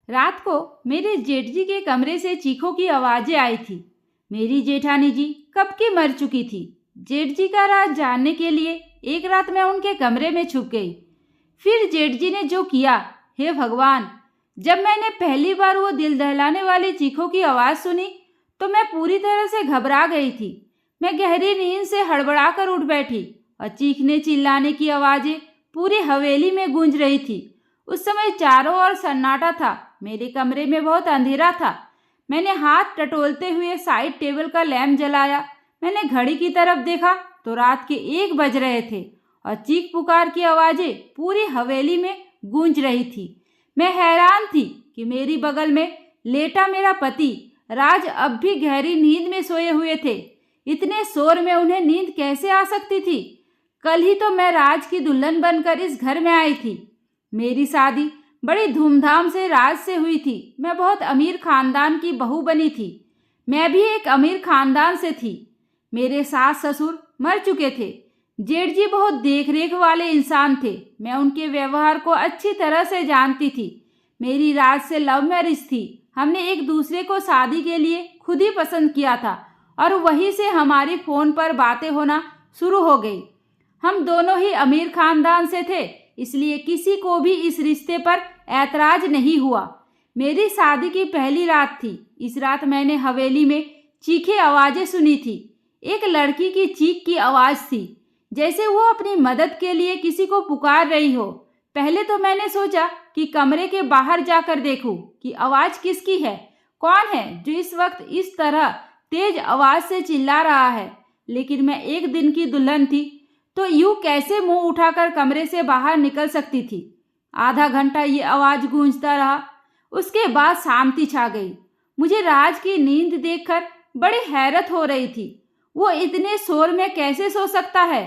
रात को मेरे जेठ जी के कमरे से चीखों की आवाजें आई थी। मेरी जेठानी जी कब की मर चुकी थी। जेठ जी का राज जानने के लिए एक रात मैं उनके कमरे में छुप गई। फिर जेठ जी ने जो किया, हे भगवान! जब मैंने पहली बार वो दिल दहलाने वाली चीखों की आवाज़ सुनी तो मैं पूरी तरह से घबरा गई थी। मैं गहरी नींद से हड़बड़ा कर उठ बैठी और चीखने चिल्लाने की आवाज़ें पूरी हवेली में गूंज रही थी। उस समय चारों ओर सन्नाटा था। मेरे कमरे में बहुत अंधेरा था। मैंने हाथ टटोलते हुए साइड टेबल का लैंप जलाया। मैंने घड़ी की तरफ देखा तो रात के 1 बज रहे थे और चीख पुकार की आवाज़ें पूरी हवेली में गूंज रही थी। मैं हैरान थी कि मेरी बगल में लेटा मेरा पति राज अब भी गहरी नींद में सोए हुए थे। इतने शोर में उन्हें नींद कैसे आ सकती थी? कल ही तो मैं राज की दुल्हन बनकर इस घर में आई थी। मेरी शादी बड़ी धूमधाम से राज से हुई थी। मैं बहुत अमीर खानदान की बहू बनी थी। मैं भी एक अमीर खानदान से थी। मेरे सास ससुर मर चुके थे। जेठ जी बहुत देखरेख वाले इंसान थे। मैं उनके व्यवहार को अच्छी तरह से जानती थी। मेरी राज से लव मैरिज थी। हमने एक दूसरे को शादी के लिए खुद ही पसंद किया था और वहीं से हमारी फ़ोन पर बातें होना शुरू हो गई। हम दोनों ही अमीर खानदान से थे, इसलिए किसी को भी इस रिश्ते पर ऐतराज नहीं हुआ। मेरी शादी की पहली रात थी। इस रात मैंने हवेली में चीखे आवाज़ें सुनी थी। एक लड़की की चीख की आवाज़ थी, जैसे वो अपनी मदद के लिए किसी को पुकार रही हो। पहले तो मैंने सोचा कि कमरे के बाहर जाकर देखूं कि आवाज़ किसकी है, कौन है जो इस वक्त इस तरह तेज आवाज़ से चिल्ला रहा है। लेकिन मैं एक दिन की दुल्हन थी तो यूं कैसे मुंह उठाकर कमरे से बाहर निकल सकती थी। आधा घंटा ये आवाज़ गूंजता रहा। उसके बाद शांति छा गई। मुझे राज की नींद देखकर बड़ी हैरत हो रही थी। वो इतने शोर में कैसे सो सकता है?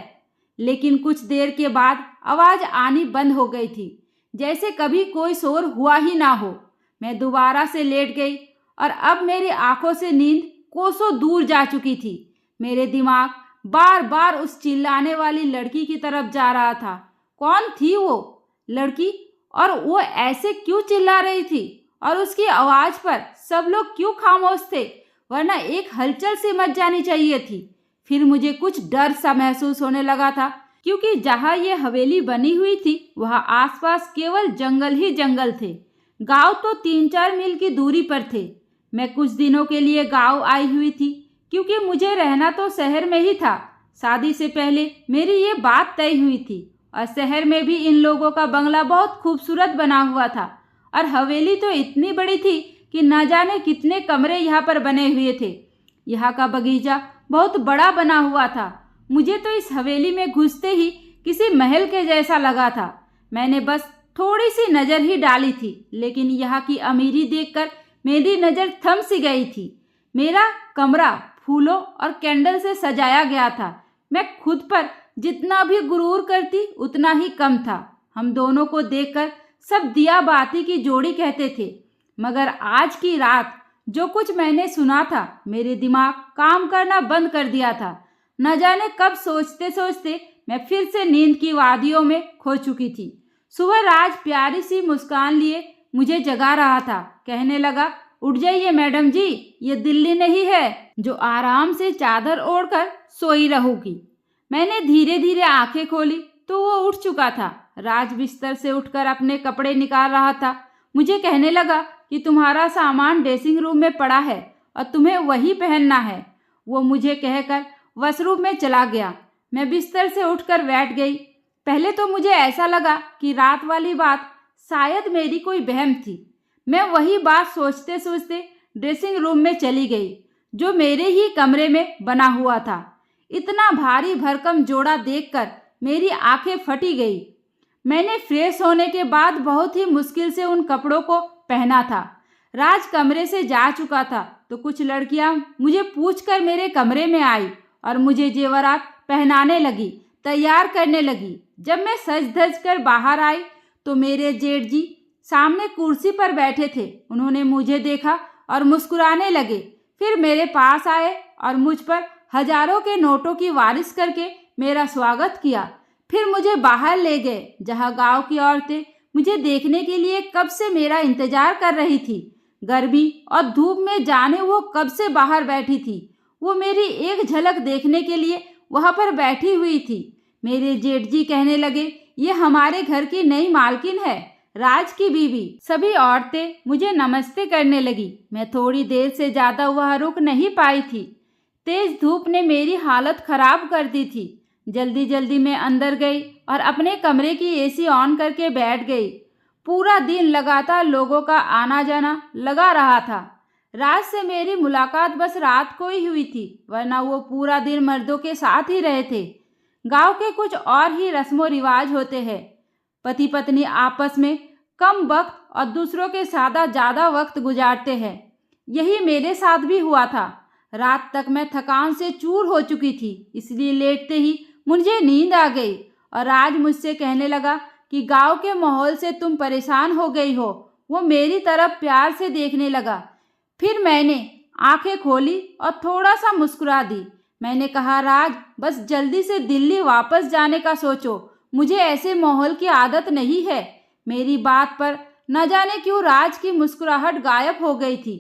लेकिन कुछ देर के बाद आवाज़ आनी बंद हो गई थी, जैसे कभी कोई शोर हुआ ही ना हो। मैं दोबारा से लेट गई और अब मेरी आंखों से नींद कोसों दूर जा चुकी थी। मेरे दिमाग बार बार उस चिल्लाने वाली लड़की की तरफ जा रहा था। कौन थी वो लड़की और वो ऐसे क्यों चिल्ला रही थी? और उसकी आवाज़ पर सब लोग क्यों खामोश थे? वरना एक हलचल सी मच जानी चाहिए थी। फिर मुझे कुछ डर सा महसूस होने लगा था, क्योंकि जहाँ ये हवेली बनी हुई थी वहाँ आसपास केवल जंगल ही जंगल थे। गांव तो 3-4 मील की दूरी पर थे। मैं कुछ दिनों के लिए गांव आई हुई थी, क्योंकि मुझे रहना तो शहर में ही था। शादी से पहले मेरी ये बात तय हुई थी और शहर में भी इन लोगों का बंगला बहुत खूबसूरत बना हुआ था और हवेली तो इतनी बड़ी थी कि न जाने कितने कमरे यहाँ पर बने हुए थे। यहाँ का बगीचा बहुत बड़ा बना हुआ था। मुझे तो इस हवेली में घुसते ही किसी महल के जैसा लगा था। मैंने बस थोड़ी सी नज़र ही डाली थी, लेकिन यहाँ की अमीरी देखकर मेरी नज़र थम सी गई थी। मेरा कमरा फूलों और कैंडल से सजाया गया था। मैं खुद पर जितना भी गुरूर करती उतना ही कम था। हम दोनों को देखकर सब दिया बाती की जोड़ी कहते थे। मगर आज की रात जो कुछ मैंने सुना था, मेरे दिमाग काम करना बंद कर दिया था। न जाने कब सोचते सोचते मैं फिर से नींद की वादियों में खो चुकी थी। सुबह राज प्यारी सी मुस्कान लिए मुझे जगा रहा था। कहने लगा, उठ जाइए मैडम जी, ये दिल्ली नहीं है जो आराम से चादर ओढ़कर सोई रहोगी। मैंने धीरे धीरे आंखें खोली तो वो उठ चुका था। राज बिस्तर से उठकर अपने कपड़े निकाल रहा था। मुझे कहने लगा कि तुम्हारा सामान ड्रेसिंग रूम में पड़ा है और तुम्हें वही पहनना है। वो मुझे कहकर वॉशरूम में चला गया। मैं बिस्तर से उठकर बैठ गई। पहले तो मुझे ऐसा लगा कि रात वाली बात शायद मेरी कोई वहम थी। मैं वही बात सोचते सोचते ड्रेसिंग रूम में चली गई, जो मेरे ही कमरे में बना हुआ था। इतना भारी भरकम जोड़ा देखकर मेरी आंखें फटी गई। मैंने फ्रेश होने के बाद बहुत ही मुश्किल से उन कपड़ों को पहना था। राज कमरे से जा चुका था तो कुछ लड़कियां मुझे पूछकर मेरे कमरे में आई और मुझे जेवरात पहनाने लगी, तैयार करने लगी। जब मैं सज धज कर बाहर आई तो मेरे जेठ जी सामने कुर्सी पर बैठे थे। उन्होंने मुझे देखा और मुस्कुराने लगे। फिर मेरे पास आए और मुझ पर हजारों के नोटों की वारिश करके मेरा स्वागत किया। फिर मुझे बाहर ले गए, जहाँ गांव की औरतें मुझे देखने के लिए कब से मेरा इंतजार कर रही थी। गर्मी और धूप में जाने वो कब से बाहर बैठी थी। वो मेरी एक झलक देखने के लिए वहाँ पर बैठी हुई थी। मेरे जेठ जी कहने लगे, ये हमारे घर की नई मालकिन है, राज की बीवी। सभी औरतें मुझे नमस्ते करने लगी। मैं थोड़ी देर से ज़्यादा वहाँ रुक नहीं पाई थी। तेज धूप ने मेरी हालत खराब कर दी थी। जल्दी जल्दी मैं अंदर गई और अपने कमरे की एसी ऑन करके बैठ गई। पूरा दिन लगातार लोगों का आना जाना लगा रहा था। राज से मेरी मुलाकात बस रात को ही हुई थी, वरना वो पूरा दिन मर्दों के साथ ही रहे थे। गांव के कुछ और ही रस्मों रिवाज होते हैं। पति पत्नी आपस में कम वक्त और दूसरों के साथ ज़्यादा वक्त गुजारते हैं। यही मेरे साथ भी हुआ था। रात तक मैं थकान से चूर हो चुकी थी, इसलिए लेटते ही मुझे नींद आ गई और राज मुझसे कहने लगा कि गांव के माहौल से तुम परेशान हो गई हो। वो मेरी तरफ प्यार से देखने लगा। फिर मैंने आंखें खोली और थोड़ा सा मुस्कुरा दी। मैंने कहा, राज, बस जल्दी से दिल्ली वापस जाने का सोचो। मुझे ऐसे माहौल की आदत नहीं है। मेरी बात पर न जाने क्यों राज की मुस्कुराहट गायब हो गई थी।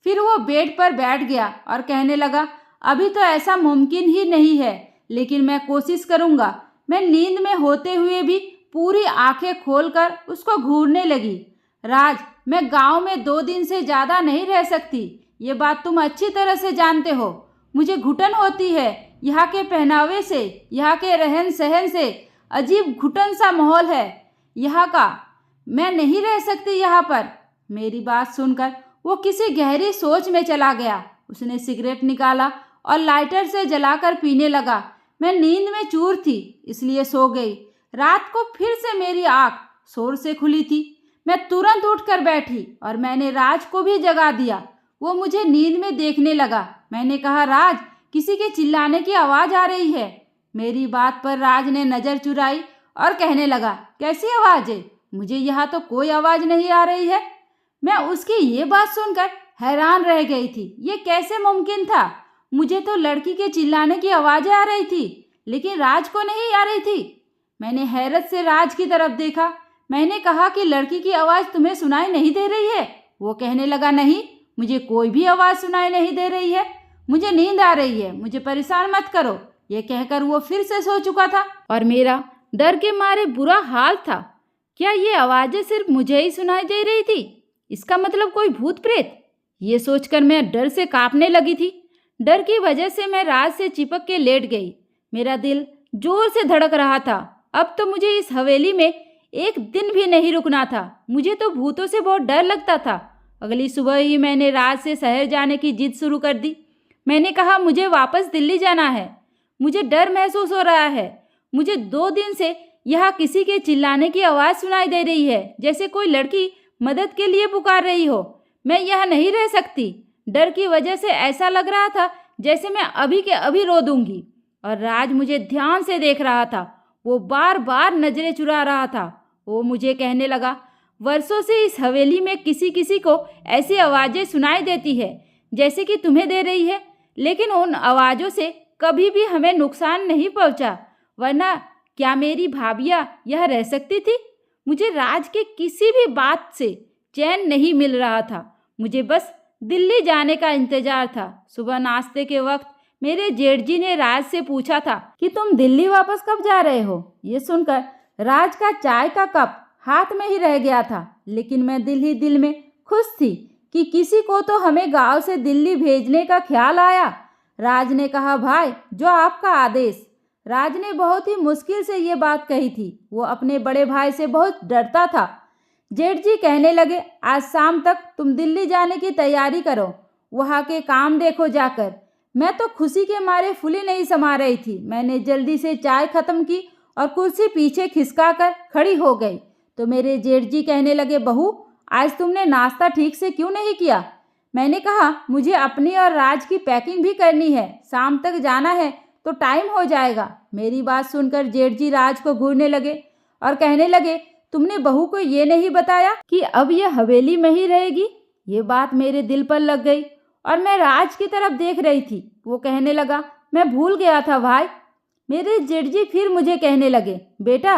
फिर वो बेड पर बैठ गया और कहने लगा, अभी तो ऐसा मुमकिन ही नहीं है, लेकिन मैं कोशिश करूँगा। मैं नींद में होते हुए भी पूरी आंखें खोलकर उसको घूरने लगी। राज, मैं गांव में 2 दिन से ज़्यादा नहीं रह सकती। ये बात तुम अच्छी तरह से जानते हो। मुझे घुटन होती है यहाँ के पहनावे से, यहाँ के रहन सहन से। अजीब घुटन सा माहौल है यहाँ का। मैं नहीं रह सकती यहाँ पर। मेरी बात सुनकर वो किसी गहरी सोच में चला गया। उसने सिगरेट निकाला और लाइटर से जलाकर पीने लगा। मैं नींद में चूर थी, इसलिए सो गई। रात को फिर से मेरी आँख शोर से खुली थी। मैं तुरंत उठकर बैठी और मैंने राज को भी जगा दिया। वो मुझे नींद में देखने लगा। मैंने कहा, राज, किसी के चिल्लाने की आवाज़ आ रही है। मेरी बात पर राज ने नज़र चुराई और कहने लगा, कैसी आवाज़ है? मुझे यहाँ तो कोई आवाज़ नहीं आ रही है। मैं उसकी ये बात सुनकर हैरान रह गई थी। ये कैसे मुमकिन था? मुझे तो लड़की के चिल्लाने की आवाज़ें आ रही थी, लेकिन राज को नहीं आ रही थी। मैंने हैरत से राज की तरफ देखा। मैंने कहा कि लड़की की आवाज़ तुम्हें सुनाई नहीं दे रही है? वो कहने लगा, नहीं, मुझे कोई भी आवाज़ सुनाई नहीं दे रही है। मुझे नींद आ रही है, मुझे परेशान मत करो। ये कहकर वो फिर से सो चुका था और मेरा डर के मारे बुरा हाल था। क्या ये आवाज़ें सिर्फ मुझे ही सुनाई दे रही थी? इसका मतलब कोई भूत प्रेत? ये सोचकर मैं डर से कांपने लगी थी। डर की वजह से मैं राज से चिपक के लेट गई। मेरा दिल जोर से धड़क रहा था। अब तो मुझे इस हवेली में एक दिन भी नहीं रुकना था। मुझे तो भूतों से बहुत डर लगता था। अगली सुबह ही मैंने राज से शहर जाने की जिद शुरू कर दी। मैंने कहा, मुझे वापस दिल्ली जाना है। मुझे डर महसूस हो रहा है। मुझे 2 दिन से यहाँ किसी के चिल्लाने की आवाज़ सुनाई दे रही है, जैसे कोई लड़की मदद के लिए पुकार रही हो। मैं यहाँ नहीं रह सकती। डर की वजह से ऐसा लग रहा था जैसे मैं अभी के अभी रो दूंगी। और राज मुझे ध्यान से देख रहा था। वो बार बार नजरें चुरा रहा था। वो मुझे कहने लगा, वर्षों से इस हवेली में किसी किसी को ऐसी आवाज़ें सुनाई देती है जैसे कि तुम्हें दे रही है, लेकिन उन आवाज़ों से कभी भी हमें नुकसान नहीं पहुंचा। वरना क्या मेरी भाभियाँ यह रह सकती थी? मुझे राज के किसी भी बात से चैन नहीं मिल रहा था। मुझे बस दिल्ली जाने का इंतजार था। सुबह नाश्ते के वक्त मेरे जेठ जी ने राज से पूछा था कि तुम दिल्ली वापस कब जा रहे हो। ये सुनकर राज का चाय का कप हाथ में ही रह गया था, लेकिन मैं दिल ही दिल में खुश थी कि किसी को तो हमें गांव से दिल्ली भेजने का ख्याल आया। राज ने कहा, भाई, जो आपका आदेश। राज ने बहुत ही मुश्किल से ये बात कही थी। वो अपने बड़े भाई से बहुत डरता था। जेठ जी कहने लगे, आज शाम तक तुम दिल्ली जाने की तैयारी करो, वहाँ के काम देखो जाकर। मैं तो खुशी के मारे फूली नहीं समा रही थी। मैंने जल्दी से चाय खत्म की और कुर्सी पीछे खिसका कर खड़ी हो गई तो मेरे जेठ जी कहने लगे, बहू, आज तुमने नाश्ता ठीक से क्यों नहीं किया? मैंने कहा, मुझे अपनी और राज की पैकिंग भी करनी है। शाम तक जाना है तो टाइम हो जाएगा। मेरी बात सुनकर जेठ जी राज को घूरने लगे और कहने लगे, तुमने बहू को ये नहीं बताया कि अब यह हवेली में ही रहेगी? ये बात मेरे दिल पर लग गई और मैं राज की तरफ देख रही थी। वो कहने लगा, मैं भूल गया था भाई। मेरे जेठ जी फिर मुझे कहने लगे, बेटा,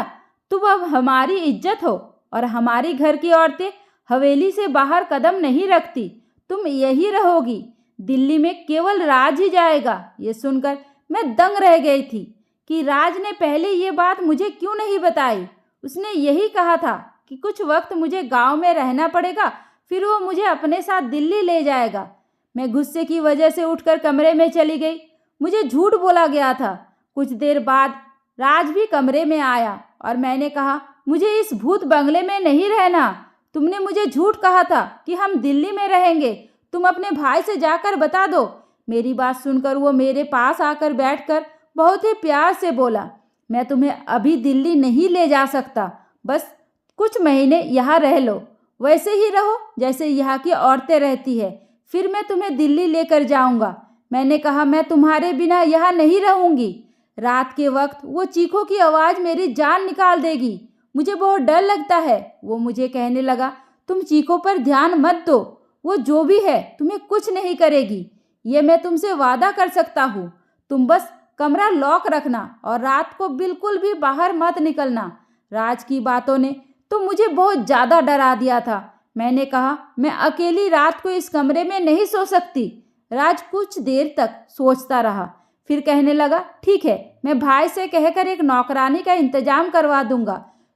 तुम अब हमारी इज्जत हो। और हमारी घर की औरतें हवेली से बाहर कदम नहीं रखती। तुम यही रहोगी। दिल्ली में केवल राज ही जाएगा। ये सुनकर मैं दंग रह गई थी कि राज ने पहले ये बात मुझे क्यों नहीं बताई। उसने यही कहा था कि कुछ वक्त मुझे गांव में रहना पड़ेगा, फिर वो मुझे अपने साथ दिल्ली ले जाएगा। मैं गुस्से की वजह से उठकर कमरे में चली गई। मुझे झूठ बोला गया था। कुछ देर बाद राज भी कमरे में आया और मैंने कहा, मुझे इस भूत बंगले में नहीं रहना। तुमने मुझे झूठ कहा था कि हम दिल्ली में रहेंगे। तुम अपने भाई से जाकर बता दो। मेरी बात सुनकर वो मेरे पास आकर बैठकर बहुत ही प्यार से बोला, मैं तुम्हें अभी दिल्ली नहीं ले जा सकता। बस कुछ महीने यहाँ रह लो। वैसे ही रहो जैसे यहाँ की औरतें रहती है। फिर मैं तुम्हें दिल्ली लेकर जाऊँगा। मैंने कहा, मैं तुम्हारे बिना यहाँ नहीं रहूँगी। रात के वक्त वो चीखों की आवाज़ मेरी जान निकाल देगी। मुझे बहुत डर लगता है। वो मुझे कहने लगा, तुम चीखों पर ध्यान मत दो। वो जो भी है तुम्हें कुछ नहीं करेगी, ये मैं तुमसे वादा कर सकता हूँ। तुम बस कमरा लॉक रखना और रात को बिल्कुल भी बाहर मत निकलना। राज की बातों ने तो मुझे बहुत ज़्यादा डरा दिया था। मैंने कहा, मैं अकेली रात को इस कमरे में नहीं सो सकती। राज कुछ देर तक सोचता रहा, फिर कहने लगा, ठीक है, मैं भाई से कहकर एक नौकरानी का इंतजाम करवा दूंगा।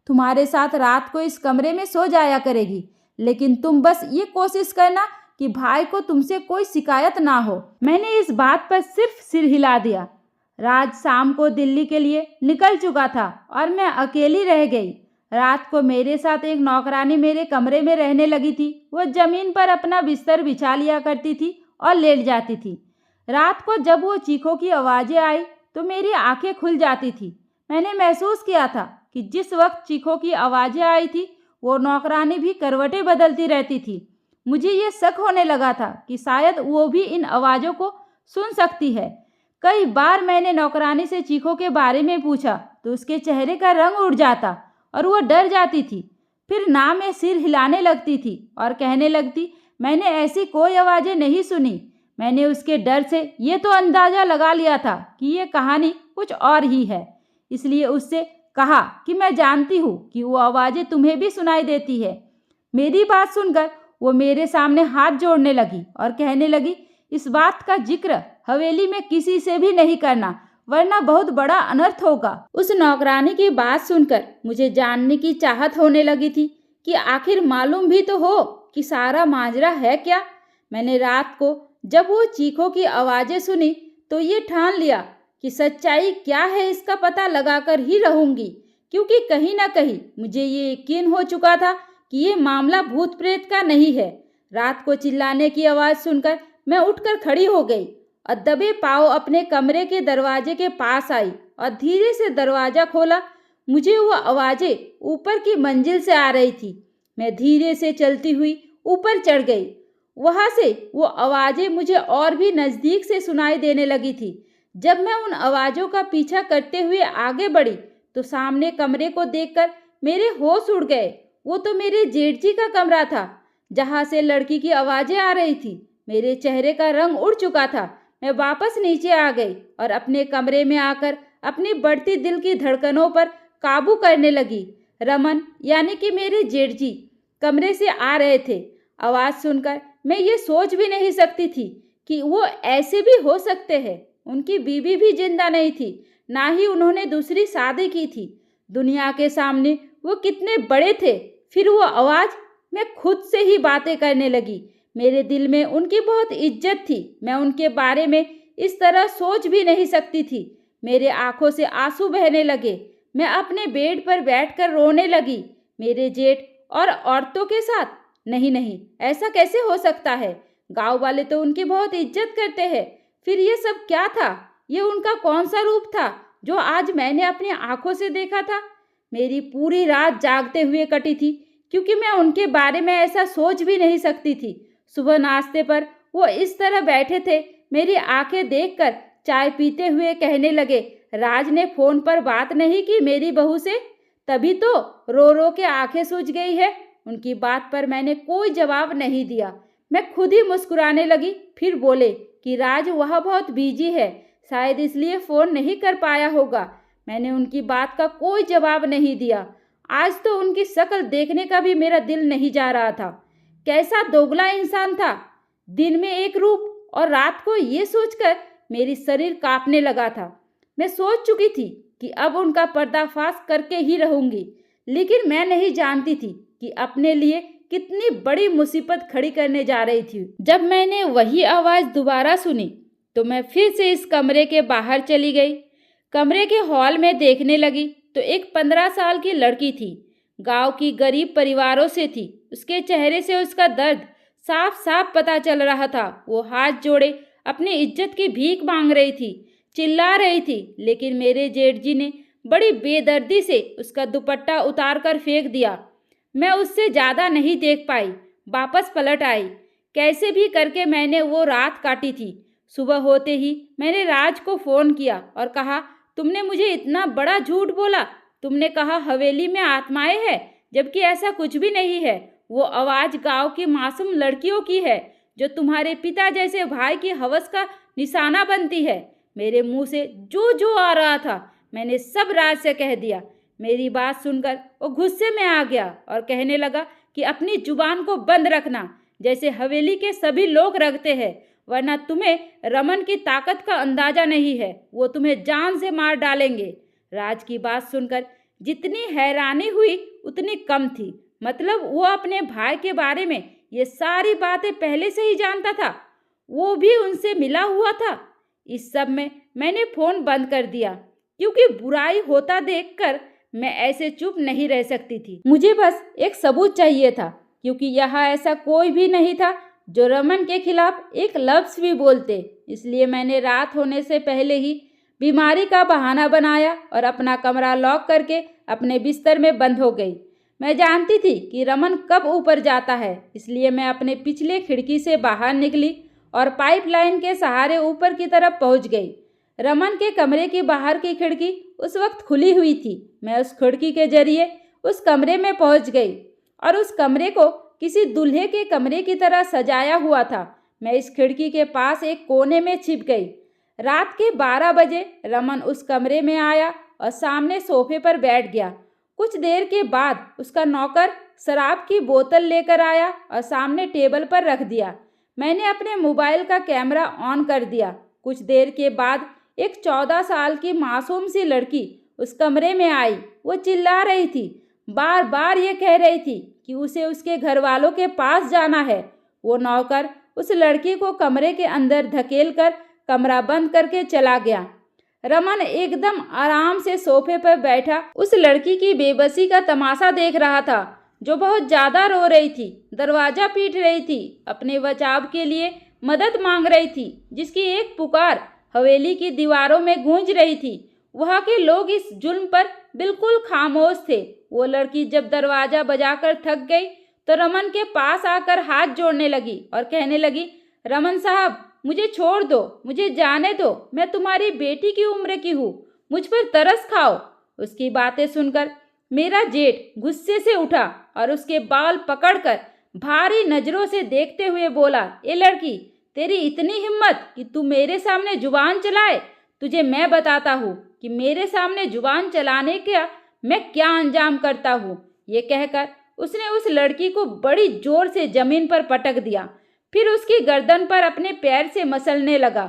तुम्हारे साथ रात को इस कमरे में सो जाया करेगी, लेकिन तुम बस ये कोशिश करना कि भाई को तुमसे कोई शिकायत ना हो। मैंने इस बात पर सिर्फ सिर हिला दिया। राज शाम को दिल्ली के लिए निकल चुका था और मैं अकेली रह गई। रात को मेरे साथ एक नौकरानी मेरे कमरे में रहने लगी थी। वो ज़मीन पर अपना बिस्तर बिछा लिया करती थी और लेट जाती थी। रात को जब वो चीखों की आवाज़ें आई तो मेरी आंखें खुल जाती थी। मैंने महसूस किया था कि जिस वक्त चीखों की आवाज़ें आई थी वो नौकरानी भी करवटें बदलती रहती थी। मुझे ये शक होने लगा था कि शायद वो भी इन आवाज़ों को सुन सकती है। कई बार मैंने नौकरानी से चीखों के बारे में पूछा तो उसके चेहरे का रंग उड़ जाता और वो डर जाती थी। फिर ना में सिर हिलाने लगती थी और कहने लगती, मैंने ऐसी कोई आवाज़ें नहीं सुनी। मैंने उसके डर से ये तो अंदाज़ा लगा लिया था कि ये कहानी कुछ और ही है, इसलिए उससे कहा कि मैं जानती हूँ कि वो आवाज़ें तुम्हें भी सुनाई देती है। मेरी बात सुनकर वो मेरे सामने हाथ जोड़ने लगी और कहने लगी, इस बात का जिक्र हवेली में किसी से भी नहीं करना, वरना बहुत बड़ा अनर्थ होगा। उस नौकरानी की बात सुनकर मुझे जानने की चाहत होने लगी थी कि आखिर मालूम भी तो हो कि सारा माजरा है क्या। मैंने रात को जब वो चीखों की आवाज़ें सुनी तो ये ठान लिया कि सच्चाई क्या है इसका पता लगाकर ही रहूंगी, क्योंकि कहीं ना कहीं मुझे ये यकीन हो चुका था कि ये मामला भूत प्रेत का नहीं है। रात को चिल्लाने की आवाज़ सुनकर मैं उठकर खड़ी हो गई और दबे पाँव अपने कमरे के दरवाजे के पास आई और धीरे से दरवाज़ा खोला। मुझे वो आवाज़ें ऊपर की मंजिल से आ रही थी। मैं धीरे से चलती हुई ऊपर चढ़ गई। वहाँ से वो आवाज़ें मुझे और भी नज़दीक से सुनाई देने लगी थी। जब मैं उन आवाज़ों का पीछा करते हुए आगे बढ़ी तो सामने कमरे को देखकर मेरे होश उड़ गए। वो तो मेरे जेठ जी का कमरा था, जहाँ से लड़की की आवाज़ें आ रही थी। मेरे चेहरे का रंग उड़ चुका था। मैं वापस नीचे आ गई और अपने कमरे में आकर अपनी बढ़ती दिल की धड़कनों पर काबू करने लगी। रमन यानी कि मेरे जेठ जी कमरे से आ रहे थे। आवाज़ सुनकर मैं ये सोच भी नहीं सकती थी कि वो ऐसे भी हो सकते हैं। उनकी बीवी भी जिंदा नहीं थी, ना ही उन्होंने दूसरी शादी की थी। दुनिया के सामने वो कितने बड़े थे। फिर वो आवाज़, मैं खुद से ही बातें करने लगी। मेरे दिल में उनकी बहुत इज्जत थी। मैं उनके बारे में इस तरह सोच भी नहीं सकती थी। मेरे आंखों से आंसू बहने लगे। मैं अपने बेड पर बैठकर रोने लगी। मेरे जेठ और औरतों के साथ? नहीं नहीं, ऐसा कैसे हो सकता है? गांव वाले तो उनकी बहुत इज्जत करते हैं। फिर ये सब क्या था? ये उनका कौन सा रूप था जो आज मैंने अपनी आंखों से देखा था? मेरी पूरी रात जागते हुए कटी थी, क्योंकि मैं उनके बारे में ऐसा सोच भी नहीं सकती थी। सुबह नाश्ते पर वो इस तरह बैठे थे। मेरी आंखें देखकर चाय पीते हुए कहने लगे, राज ने फ़ोन पर बात नहीं की मेरी बहू से, तभी तो रो रो के आंखें सूज गई है। उनकी बात पर मैंने कोई जवाब नहीं दिया। मैं खुद ही मुस्कुराने लगी। फिर बोले कि राज वह बहुत बिजी है, शायद इसलिए फ़ोन नहीं कर पाया होगा। मैंने उनकी बात का कोई जवाब नहीं दिया। आज तो उनकी शक्ल देखने का भी मेरा दिल नहीं जा रहा था। कैसा दोगला इंसान था, दिन में एक रूप और रात को ये सोचकर मेरी शरीर कांपने लगा था। मैं सोच चुकी थी कि अब उनका पर्दाफाश करके ही रहूंगी, लेकिन मैं नहीं जानती थी कि अपने लिए कितनी बड़ी मुसीबत खड़ी करने जा रही थी। जब मैंने वही आवाज़ दोबारा सुनी तो मैं फिर से इस कमरे के बाहर चली गई। कमरे के हॉल में देखने लगी तो एक 15 साल की लड़की थी। गांव की गरीब परिवारों से थी। उसके चेहरे से उसका दर्द साफ साफ पता चल रहा था। वो हाथ जोड़े अपनी इज्जत की भीख मांग रही थी, चिल्ला रही थी, लेकिन मेरे जेठ जी ने बड़ी बेदर्दी से उसका दुपट्टा उतार कर फेंक दिया। मैं उससे ज़्यादा नहीं देख पाई, वापस पलट आई। कैसे भी करके मैंने वो रात काटी थी। सुबह होते ही मैंने राज को फ़ोन किया और कहा, तुमने मुझे इतना बड़ा झूठ बोला। तुमने कहा हवेली में आत्माएं हैं, जबकि ऐसा कुछ भी नहीं है। वो आवाज़ गांव की मासूम लड़कियों की है जो तुम्हारे पिता जैसे भाई की हवस का निशाना बनती है। मेरे मुंह से जो जो आ रहा था मैंने सब राज से कह दिया। मेरी बात सुनकर वो गुस्से में आ गया और कहने लगा कि अपनी जुबान को बंद रखना, जैसे हवेली के सभी लोग रखते हैं, वरना तुम्हें रमन की ताकत का अंदाजा नहीं है। वो तुम्हें जान से मार डालेंगे। राज की बात सुनकर जितनी हैरानी हुई उतनी कम थी। मतलब वो अपने भाई के बारे में ये सारी बातें पहले से ही जानता था, वो भी उनसे मिला हुआ था। इस सब में मैंने फ़ोन बंद कर दिया, क्योंकि बुराई होता देखकर मैं ऐसे चुप नहीं रह सकती थी। मुझे बस एक सबूत चाहिए था, क्योंकि यहाँ ऐसा कोई भी नहीं था जो रमन के खिलाफ एक लफ्ज़ भी बोलते। इसलिए मैंने रात होने से पहले ही बीमारी का बहाना बनाया और अपना कमरा लॉक करके अपने बिस्तर में बंद हो गई। मैं जानती थी कि रमन कब ऊपर जाता है, इसलिए मैं अपने पिछले खिड़की से बाहर निकली और पाइपलाइन के सहारे ऊपर की तरफ पहुंच गई। रमन के कमरे की बाहर की खिड़की उस वक्त खुली हुई थी। मैं उस खिड़की के जरिए उस कमरे में पहुंच गई और उस कमरे को किसी दूल्हे के कमरे की तरह सजाया हुआ था। मैं इस खिड़की के पास एक कोने में छिप गई। रात के 12 बजे रमन उस कमरे में आया और सामने सोफे पर बैठ गया। कुछ देर के बाद उसका नौकर शराब की बोतल लेकर आया और सामने टेबल पर रख दिया। मैंने अपने मोबाइल का कैमरा ऑन कर दिया। कुछ देर के बाद एक 14 साल की मासूम सी लड़की उस कमरे में आई। वो चिल्ला रही थी, बार बार ये कह रही थी कि उसे उसके घर वालों के पास जाना है। वो नौकर उस लड़की को कमरे के अंदर धकेलकर कमरा बंद करके चला गया। रमन एकदम आराम से सोफे पर बैठा उस लड़की की बेबसी का तमाशा देख रहा था, जो बहुत ज़्यादा रो रही थी, दरवाज़ा पीट रही थी, अपने बचाव के लिए मदद मांग रही थी, जिसकी एक पुकार हवेली की दीवारों में गूंज रही थी। वहाँ के लोग इस जुल्म पर बिल्कुल खामोश थे। वो लड़की जब दरवाज़ा बजाकर थक गई तो रमन के पास आकर हाथ जोड़ने लगी और कहने लगी, रमन साहब, मुझे छोड़ दो, मुझे जाने दो, मैं तुम्हारी बेटी की उम्र की हूँ, मुझ पर तरस खाओ। उसकी बातें सुनकर मेरा जेठ गुस्से से उठा और उसके बाल पकड़कर भारी नज़रों से देखते हुए बोला, ए लड़की, तेरी इतनी हिम्मत कि तू मेरे सामने जुबान चलाए। तुझे मैं बताता हूँ कि मेरे सामने जुबान चलाने का मैं क्या अंजाम करता हूँ। ये कहकर उसने उस लड़की को बड़ी जोर से जमीन पर पटक दिया। फिर उसकी गर्दन पर अपने पैर से मसलने लगा।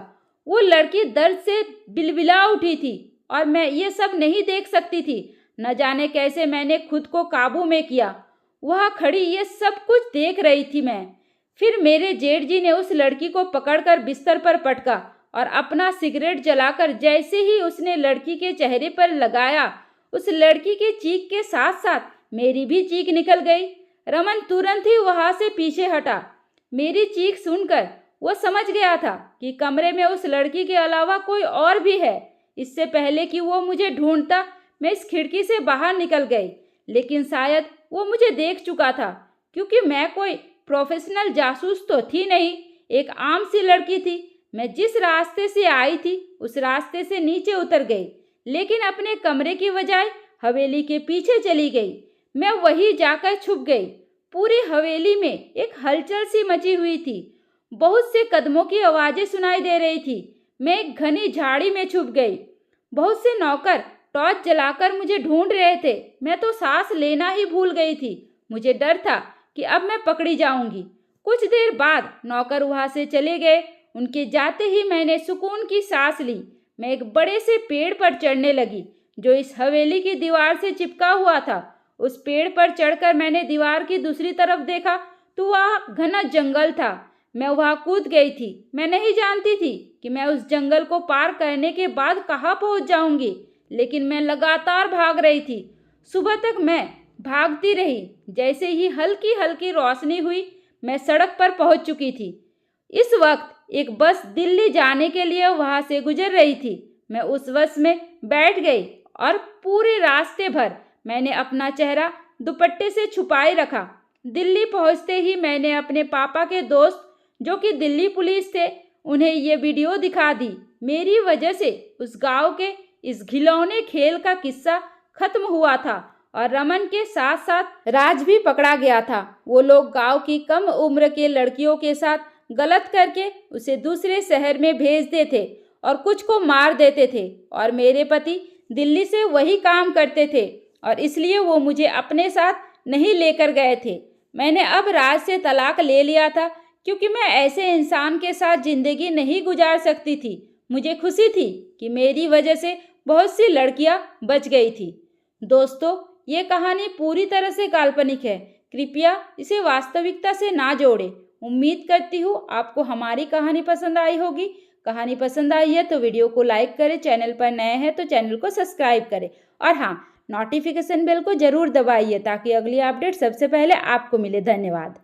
वो लड़की दर्द से बिलबिला उठी थी और मैं ये सब नहीं देख सकती थी। न जाने कैसे मैंने खुद को काबू में किया। वह खड़ी ये सब कुछ देख रही थी मैं। फिर मेरे जेठ जी ने उस लड़की को पकड़कर बिस्तर पर पटका और अपना सिगरेट जलाकर जैसे ही उसने लड़की के चेहरे पर लगाया, उस लड़की की चीख के साथ साथ मेरी भी चीख निकल गई। रमन तुरंत ही वहाँ से पीछे हटा। मेरी चीख सुनकर वो समझ गया था कि कमरे में उस लड़की के अलावा कोई और भी है। इससे पहले कि वो मुझे ढूंढता, मैं इस खिड़की से बाहर निकल गई। लेकिन शायद वो मुझे देख चुका था, क्योंकि मैं कोई प्रोफेशनल जासूस तो थी नहीं, एक आम सी लड़की थी। मैं जिस रास्ते से आई थी उस रास्ते से नीचे उतर गई, लेकिन अपने कमरे की बजाय हवेली के पीछे चली गई। मैं वहीं जाकर छुप गई। पूरी हवेली में एक हलचल सी मची हुई थी। बहुत से कदमों की आवाज़ें सुनाई दे रही थी। मैं एक घनी झाड़ी में छुप गई। बहुत से नौकर टॉर्च जलाकर मुझे ढूंढ रहे थे। मैं तो सांस लेना ही भूल गई थी। मुझे डर था कि अब मैं पकड़ी जाऊंगी। कुछ देर बाद नौकर वहां से चले गए। उनके जाते ही मैंने सुकून की सांस ली। मैं एक बड़े से पेड़ पर चढ़ने लगी जो इस हवेली की दीवार से चिपका हुआ था। उस पेड़ पर चढ़कर मैंने दीवार की दूसरी तरफ देखा तो वह घना जंगल था। मैं वहां कूद गई थी। मैं नहीं जानती थी कि मैं उस जंगल को पार करने के बाद कहाँ पहुंच जाऊंगी, लेकिन मैं लगातार भाग रही थी। सुबह तक मैं भागती रही। जैसे ही हल्की हल्की रोशनी हुई मैं सड़क पर पहुंच चुकी थी। इस वक्त एक बस दिल्ली जाने के लिए वहां से गुजर रही थी। मैं उस बस में बैठ गई और पूरे रास्ते भर मैंने अपना चेहरा दुपट्टे से छुपाए रखा। दिल्ली पहुंचते ही मैंने अपने पापा के दोस्त जो कि दिल्ली पुलिस थे उन्हें ये वीडियो दिखा दी। मेरी वजह से उस गांव के इस घिनौने खेल का किस्सा खत्म हुआ था और रमन के साथ साथ राज भी पकड़ा गया था। वो लोग गांव की कम उम्र के लड़कियों के साथ गलत करके उसे दूसरे शहर में भेजते थे और कुछ को मार देते थे और मेरे पति दिल्ली से वही काम करते थे और इसलिए वो मुझे अपने साथ नहीं लेकर गए थे। मैंने अब राज से तलाक ले लिया था क्योंकि मैं ऐसे इंसान के साथ जिंदगी नहीं गुजार सकती थी। मुझे खुशी थी कि मेरी वजह से बहुत सी लड़कियां बच गई थी। दोस्तों, ये कहानी पूरी तरह से काल्पनिक है। कृपया इसे वास्तविकता से ना जोड़ें। उम्मीद करती हूँ आपको हमारी कहानी पसंद आई होगी। कहानी पसंद आई है तो वीडियो को लाइक करें, चैनल पर नए हैं तो चैनल को सब्सक्राइब करें और हाँ, नोटिफिकेशन बेल को जरूर दबाइए ताकि अगली अपडेट सबसे पहले आपको मिले। धन्यवाद।